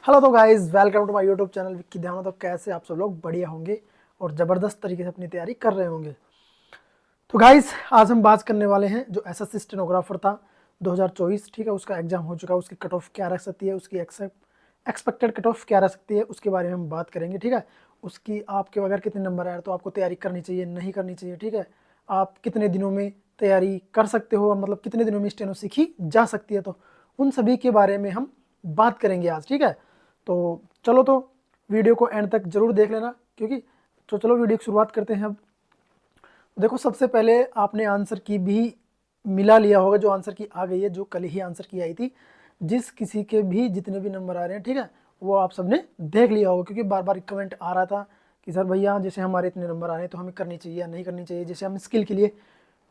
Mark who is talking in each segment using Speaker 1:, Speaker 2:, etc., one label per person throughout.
Speaker 1: Hello तो guys, welcome to my YouTube channel Vicky Dhyan. तो कैसे आप सब लोग बढ़िया होंगे और ज़बरदस्त तरीके से अपनी तैयारी कर रहे होंगे। तो गाइस, आज हम बात करने वाले हैं जो एसएससी स्टेनोग्राफर था 2024, ठीक है, उसका एग्जाम हो चुका है। उसकी कट ऑफ क्या रह सकती है, उसकी एक्सपेक्टेड कट ऑफ क्या रह सकती है, उसके बारे में हम बात करेंगे। ठीक है, उसकी आपके अगर कितने नंबर आए तो आपको तैयारी करनी चाहिए, नहीं करनी चाहिए। ठीक है, आप कितने दिनों में तैयारी कर सकते हो, मतलब कितने दिनों में स्टेनो सीखी जा सकती है, तो उन सभी के बारे में हम बात करेंगे आज। ठीक है, तो चलो, तो वीडियो को एंड तक जरूर देख लेना, क्योंकि तो चलो वीडियो की शुरुआत करते हैं अब। देखो, सबसे पहले आपने आंसर की भी मिला लिया होगा, जो आंसर की आ गई है, जो कल ही आंसर की आई थी। जिस किसी के भी जितने भी नंबर आ रहे हैं, ठीक है, वो आप सबने देख लिया होगा, क्योंकि बार बार कमेंट आ रहा था कि सर भैया, जैसे हमारे इतने नंबर आ रहे हैं तो हमें करनी चाहिए या नहीं करनी चाहिए, जैसे हम स्किल के लिए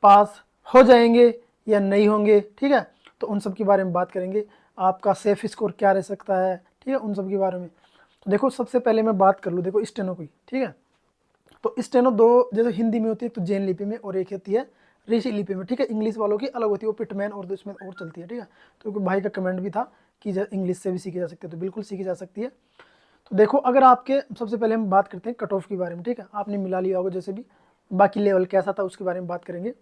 Speaker 1: पास हो जाएंगे या नहीं होंगे। ठीक है, तो उन सब के बारे में बात करेंगे। आपका सेफ स्कोर क्या रह सकता है, ठीक है, उन सब के बारे में। तो देखो, सबसे पहले मैं बात कर लूँ, देखो स्टेनो की। ठीक है, तो स्टेनो दो जैसे हिंदी में होती है, तो जैन लिपि में, और एक होती है ऋषि लिपि में। ठीक है, इंग्लिश वालों की अलग होती है, वो पिटमैन और इसमें और चलती है। ठीक है, तो भाई का कमेंट भी था कि इंग्लिश से भी सीखी जा सकती है, तो बिल्कुल सीखी जा सकती है। तो देखो, अगर आपके सबसे पहले हम बात करते हैं कट ऑफ के बारे में। ठीक है, आपने मिला लिया होगा जैसे भी, बाकी लेवल कैसा था उसके बारे में बात करेंगे।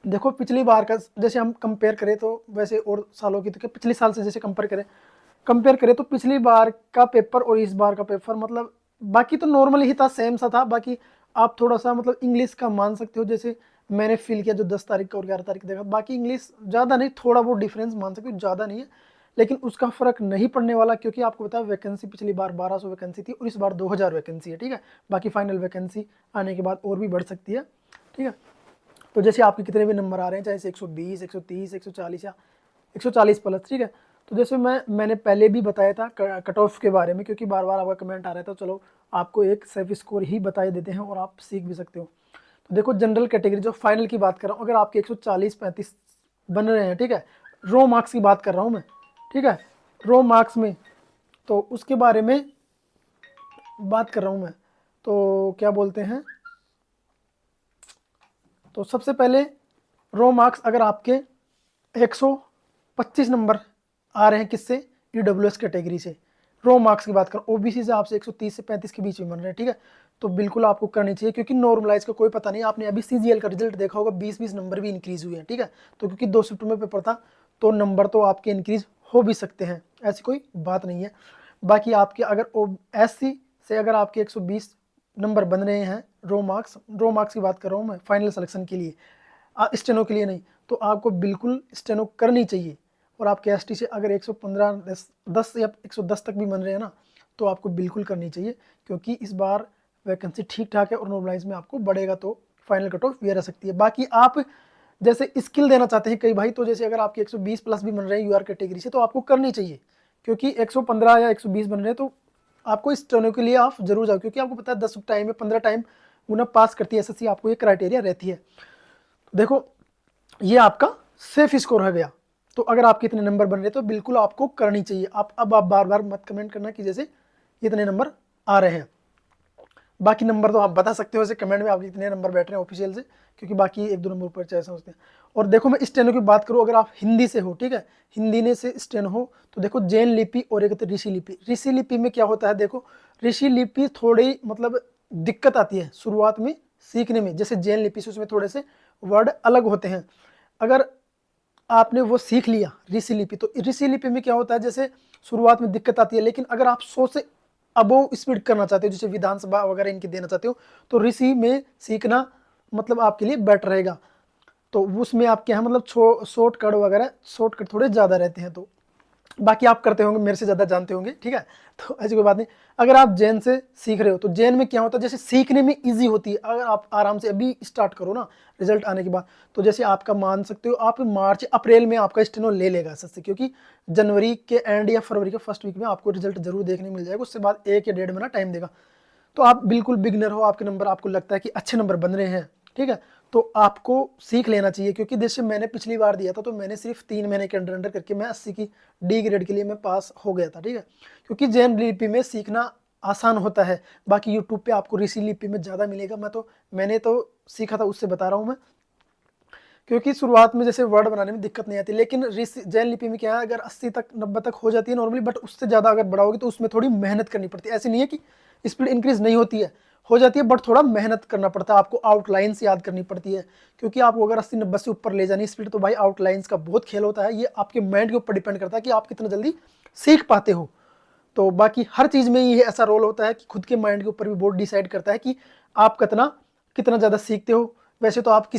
Speaker 1: देखो, पिछली बार का जैसे हम कंपेयर करें तो वैसे और सालों की, तो क्या पिछले साल से जैसे कंपेयर करें तो पिछली बार का पेपर और इस बार का पेपर, मतलब बाकी तो नॉर्मल ही था, सेम सा था। बाकी आप थोड़ा सा मतलब इंग्लिश का मान सकते हो, जैसे मैंने फील किया जो 10 तारीख का और 11 तारीख देखा। बाकी इंग्लिश ज़्यादा नहीं, थोड़ा बहुत डिफरेंस मान सकते हो, ज़्यादा नहीं है, लेकिन उसका फ़र्क नहीं पड़ने वाला, क्योंकि आपको पता है वैकेंसी पिछली बार 1200 वैकेंसी थी और इस बार 2000 वैकेंसी है। ठीक है, बाकी फाइनल वैकेंसी आने के बाद और भी बढ़ सकती है। ठीक है, तो जैसे आपके कितने भी नंबर आ रहे हैं, चाहे 120, 130, 140 या 140 प्लस। ठीक है, तो जैसे मैंने पहले भी बताया था कट ऑफ के बारे में, क्योंकि बार बार आपका कमेंट आ रहा था, तो चलो आपको एक सेफ स्कोर ही बता देते हैं और आप सीख भी सकते हो। तो देखो, जनरल कैटेगरी जो फाइनल की बात कर रहा हूँ, अगर आपके 140-35 बन रहे हैं, ठीक है, रो मार्क्स की बात कर रहा हूँ मैं। ठीक है, रो मार्क्स में, तो उसके बारे में बात कर रहा हूँ मैं। तो क्या बोलते हैं, तो सबसे पहले रो मार्क्स अगर आपके 125 नंबर आ रहे हैं, किससे, ईडब्ल्यूएस कैटेगरी से, रो मार्क्स की बात करें, ओबीसी से आपसे 130 से 35 के बीच में बन रहे हैं। ठीक है, तो बिल्कुल आपको करनी चाहिए, क्योंकि नॉर्मलाइज का कोई पता नहीं। आपने अभी सीजीएल का रिजल्ट देखा होगा, 20-20 नंबर भी इंक्रीज हुए हैं। ठीक है, तो क्योंकि 2 शिफ्ट में पेपर था, तो नंबर तो आपके इंक्रीज हो भी सकते हैं, ऐसी कोई बात नहीं है। बाकी आपके अगर एससी से अगर आपके 120 नंबर बन रहे हैं, रो मार्क्स की बात कर रहा हूँ मैं, फाइनल सिलेक्शन के लिए, स्टेनो के लिए नहीं, तो आपको बिल्कुल स्टेनो करनी चाहिए। और आपके एसटी से अगर 115 10 या 110 तक भी बन रहे हैं ना, तो आपको बिल्कुल करनी चाहिए, क्योंकि इस बार वैकेंसी ठीक ठाक है और नॉर्मलाइज में आपको बढ़ेगा, तो फाइनल कट ऑफ ये रह सकती है। बाकी आप जैसे स्किल देना चाहते हैं कई भाई, तो जैसे अगर आपके 120 प्लस भी बन रहे हैं यूआर कैटेगरी से, तो आपको करनी चाहिए, क्योंकि 115 या 120 बन रहे हैं, तो आपको इस टर्नों के लिए आप जरूर जाओ, क्योंकि आपको पता है 10 टाइम में 15 टाइम उन्हें पास करती है एसएससी, आपको ये क्राइटेरिया रहती है। देखो, ये आपका सेफ स्कोर हो गया। तो अगर आपके इतने नंबर बन रहे तो बिल्कुल आपको करनी चाहिए। आप बार बार मत कमेंट करना कि जैसे इतने नंबर आ रहे हैं। बाकी नंबर तो आप बता सकते हो ऐसे कमेंट में, आपके कितने नंबर बैठ रहे हैं ऑफिशियल से, क्योंकि बाकी 1-2 नंबर ऊपर चाहे समझते हैं। और देखो, मैं स्टेनो की बात करूँ, अगर आप हिंदी से हो, ठीक है, हिंदी ने से स्टेनो हो, तो देखो जैन लिपि और एक ऋषि लिपि। ऋषि लिपि में क्या होता है, देखो ऋषि लिपि थोड़ी मतलब दिक्कत आती है शुरुआत में सीखने में, जैसे जैन लिपि से उसमें थोड़े से वर्ड अलग होते हैं। अगर आपने वो सीख लिया ऋषि लिपि, तो ऋषि लिपि में क्या होता है, जैसे शुरुआत में दिक्कत आती है, लेकिन अगर आप 100 से अबोव स्पीड करना चाहते हो, जैसे विधानसभा वगैरह इनकी देना चाहते हो, तो ऋषि में सीखना मतलब आपके लिए बेटर रहेगा। तो उसमें आप क्या है, मतलब शॉर्टकट वगैरह, शॉर्टकट थोड़े ज़्यादा रहते हैं। तो बाकी आप करते होंगे, मेरे से ज़्यादा जानते होंगे। ठीक है, तो ऐसी कोई बात नहीं। अगर आप जैन से सीख रहे हो, तो जैन में क्या होता है, जैसे सीखने में इजी होती है। अगर आप आराम से अभी स्टार्ट करो ना, रिजल्ट आने के बाद, तो जैसे आपका मान सकते हो आप मार्च अप्रैल में आपका स्टेनो ले लेगा सच, क्योंकि जनवरी के एंड या फरवरी के फर्स्ट वीक में आपको रिजल्ट जरूर देखने मिल जाएगा। उसके बाद 1 या 1.5 महीना टाइम देगा। तो आप बिल्कुल बिगनर हो, आपके नंबर आपको लगता है कि अच्छे नंबर बन रहे हैं, ठीक है, तो आपको सीख लेना चाहिए। क्योंकि जैसे मैंने पिछली बार दिया था, तो मैंने सिर्फ 3 महीने के अंडर अंडर करके मैं 80 की डी ग्रेड के लिए मैं पास हो गया था। ठीक है, क्योंकि जैन लिपि में सीखना आसान होता है। बाकी यूट्यूब पे आपको ऋषि लिपि में ज़्यादा मिलेगा। मैंने तो सीखा था, उससे बता रहा हूँ मैं, क्योंकि शुरुआत में जैसे वर्ड बनाने में दिक्कत नहीं आती, लेकिन जैन लिपि में क्या है, अगर 80 तक 90 तक हो जाती है नॉर्मली, बट उससे ज़्यादा अगर बढ़ाओगे तो उसमें थोड़ी मेहनत करनी पड़ती है। ऐसी नहीं है कि स्पीड इंक्रीज नहीं होती है, हो जाती है, बट थोड़ा मेहनत करना पड़ता है, आपको आउटलाइंस याद करनी पड़ती है। क्योंकि आपको अगर 80-90 से ऊपर ले जानी स्पीड, तो भाई आउटलाइंस का बहुत खेल होता है। ये आपके माइंड के ऊपर डिपेंड करता है कि आप कितना जल्दी सीख पाते हो। तो बाकी हर चीज़ में ये ऐसा रोल होता है कि खुद के माइंड के ऊपर भी बहुत डिसाइड करता है कि आप कितना कितना ज़्यादा सीखते हो। वैसे तो आप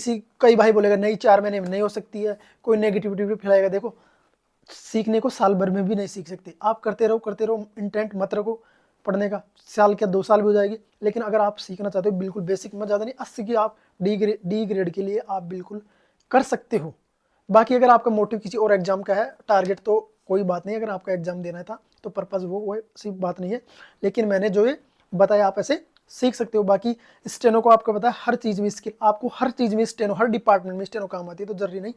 Speaker 1: कई भाई बोलेगा नहीं 4 महीने में नहीं हो सकती है, कोई नेगेटिविटी भी फैलाएगा। देखो, सीखने को साल भर में भी नहीं सीख सकते, आप करते रहो, इंटेंट मत रखो पढ़ने का, साल क्या 2 साल भी हो जाएगी। लेकिन अगर आप सीखना चाहते हो बिल्कुल बेसिक में, ज़्यादा नहीं, 80 की आप डी ग्रेड के लिए आप बिल्कुल कर सकते हो। बाकी अगर आपका मोटिव किसी और एग्जाम का है, टारगेट, तो कोई बात नहीं, अगर आपका एग्जाम देना था तो पर्पज़ वो ऐसी बात नहीं है। लेकिन मैंने जो ये बताया आप ऐसे सीख सकते हो। बाकी स्टेनो को आपको पता है हर चीज़ में स्किल, आपको हर चीज़ में स्टेनो, हर डिपार्टमेंट में स्टेनो काम आती है। तो जरूरी नहीं,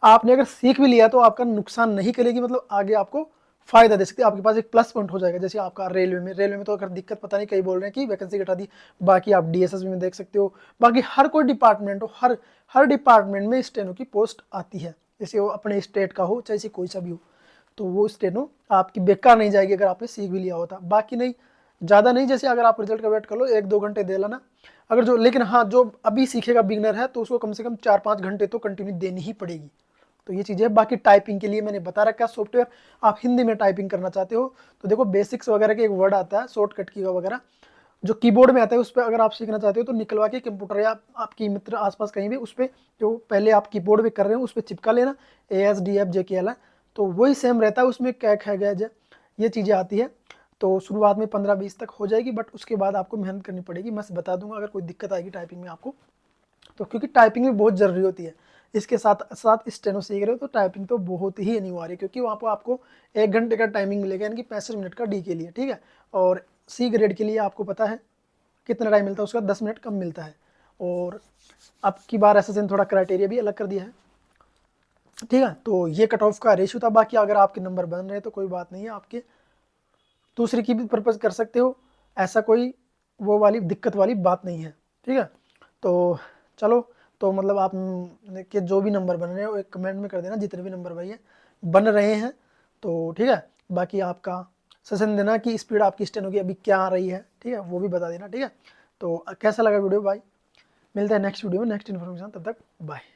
Speaker 1: आपने अगर सीख भी लिया तो आपका नुकसान नहीं करेगी, मतलब आगे आपको फायदा दे सकती है, आपके पास एक प्लस पॉइंट हो जाएगा। जैसे आपका रेलवे में तो अगर दिक्कत पता नहीं, कई बोल रहे हैं कि वैकेंसी घटा दी, बाकी आप डीएसएस में देख सकते हो। बाकी हर कोई डिपार्टमेंट हो, हर डिपार्टमेंट में स्टेनो की पोस्ट आती है, जैसे वो अपने स्टेट का हो चाहे से कोई सा भी हो, तो वो स्टेनो आपकी बेकार नहीं जाएगी अगर आपने सीख भी लिया होता। बाकी नहीं, ज़्यादा नहीं, जैसे अगर आप रिजल्ट का वेट कर लो 1-2 घंटे दे लेना अगर जो, लेकिन हाँ, जो अभी सीखेगा बिगनर है तो उसको कम से कम 4-5 घंटे तो कंटिन्यू देनी ही पड़ेगी। तो ये चीज़ है। बाकी टाइपिंग के लिए मैंने बता रखा है सॉफ्टवेयर, आप हिंदी में टाइपिंग करना चाहते हो तो देखो बेसिक्स वगैरह के एक वर्ड आता है शॉर्टकट की वगैरह, जो कीबोर्ड में आता है, उस पर अगर आप सीखना चाहते हो तो निकलवा के कंप्यूटर या आपकी मित्र आसपास कहीं भी, उस पर जो पहले आप कीबोर्ड पे कर रहे हो उस पर चिपका लेना, ASDFJKL है, तो वही सेम रहता है, उसमें क्या है गया ये चीज़ें आती है। तो शुरुआत में 15-20 तक हो जाएगी, बट उसके बाद आपको मेहनत करनी पड़ेगी। मैं बता दूंगा अगर कोई दिक्कत आएगी टाइपिंग में आपको, तो क्योंकि टाइपिंग भी बहुत ज़रूरी होती है। इसके साथ साथ स्टेनो सीख रहे हो तो टाइपिंग तो बहुत ही अनिवार्य है, क्योंकि वहाँ पर आपको 1 घंटे का टाइमिंग मिलेगा, यानी कि 65 मिनट का डी के लिए, ठीक है। और सी ग्रेड के लिए आपको पता है कितना टाइम मिलता है, उसका 10 मिनट कम मिलता है। और अब की बार एसएससी ने थोड़ा क्राइटेरिया भी अलग कर दिया है, ठीक है। तो ये कट ऑफ का रेशियो था। बाकी अगर आपके नंबर बन रहे हैं तो कोई बात नहीं है, आपके दूसरे की भी पर्पज़ कर सकते हो, ऐसा कोई वो वाली दिक्कत वाली बात नहीं है, ठीक है। तो चलो, तो मतलब आप के जो भी नंबर बन रहे हैं वो एक कमेंट में कर देना, जितने भी नंबर भाई बन रहे हैं, तो ठीक है। बाकी आपका सजेशन देना कि स्पीड आपकी स्टेनो की अभी क्या आ रही है, ठीक है, वो भी बता देना, ठीक है। तो कैसा लगा वीडियो भाई, मिलता है नेक्स्ट वीडियो में नेक्स्ट इन्फॉर्मेशन, तब तक बाय।